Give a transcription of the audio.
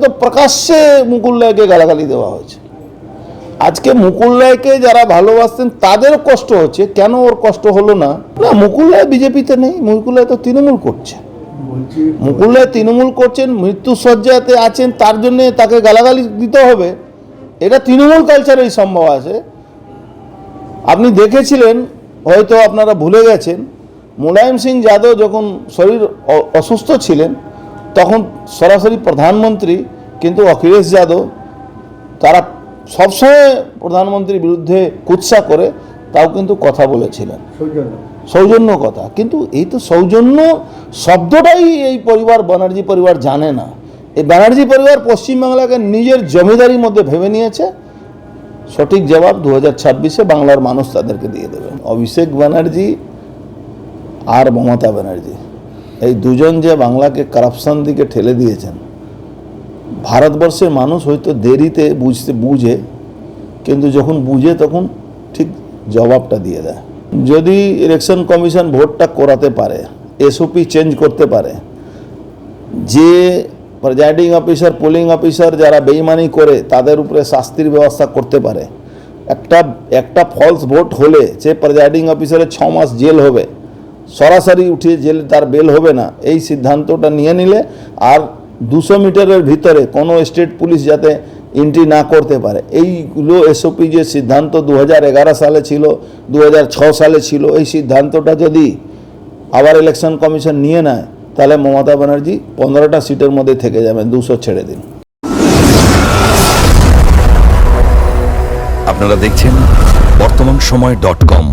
তো প্রকাশ্যে মুকুল রায়কে গালাগালি দেওয়া হয়েছে। আজকে মুকুল রায়কে যারা ভালোবাসতেন তাদের কষ্ট হচ্ছে, কেন ওর কষ্ট হলো না? না, মুকুল রায় বিজেপিতে নেই, মুকুল রায় তো তৃণমূল করছে। মুকুল রায় তৃণমূল করছেন, মৃত্যুসজ্জাতে আছেন, তার জন্যে তাকে গালাগালি দিতে হবে? এটা তৃণমূল কালচারেই সম্ভব আছে। আপনি দেখেছিলেন, হয়তো আপনারা ভুলে গেছেন, মুলায়ম সিং যাদব যখন শরীর অসুস্থ ছিলেন তখন সরাসরি প্রধানমন্ত্রী কিন্তু অখিলেশ যাদব তারা সবসময় প্রধানমন্ত্রীর বিরুদ্ধে কুৎসা করে তাও কিন্তু কথা বলেছিলেন, সৌজন্য কথা। কিন্তু এই তো সৌজন্য শব্দটাই এই পরিবার, ব্যানার্জি পরিবার জানে না। এই ব্যানার্জি পরিবার পশ্চিমবাংলাকে নিজের জমিদারির মধ্যে ভেবে নিয়েছে। সঠিক জবাব 2026-এ বাংলার মানুষ তাদেরকে দিয়ে দেবে। অভিষেক ব্যানার্জি আর মমতা ব্যানার্জি এই দুজন যে বাংলাকে কারাপশন দিকে ঠেলে দিয়েছেন, ভারতবর্ষের মানুষ হয়তো দেরিতে বুঝে, কিন্তু যখন বুঝে তখন ঠিক জবাবটা দিয়ে দেয়। যদি ইলেকশন কমিশন ভোটটা করাতে পারে, এসওপি চেঞ্জ করতে পারে, যে প্রিজাইডিং অফিসার, পোলিং অফিসার যারা বেইমানি করে তাদের উপরে শাস্তির ব্যবস্থা করতে পারে, একটা ফলস ভোট হলে যে প্রিজাইডিং অফিসারের 6 মাস জেল হবে, সরাসরি উঠে জেলে তার বেল হবে না, এই সিদ্ধান্তটা নিয়ে নিলে, আর 200 মিটারের ভিতরে কোনো স্টেট পুলিশ যাতে এন্ট্রি না করতে পারে, এইগুলো এসওপি যে সিদ্ধান্ত 2011 সালে ছিল, 2006 সালে ছিল, এই সিদ্ধান্তটা যদি আবার ইলেকশন কমিশন নিয়ে নেয় তাহলে মমতা ব্যানার্জি 15টা সিটের মধ্যে থেকে যাবেন, 200 ছেড়ে দিন। আপনারা দেখছেন বর্তমান সময়.com।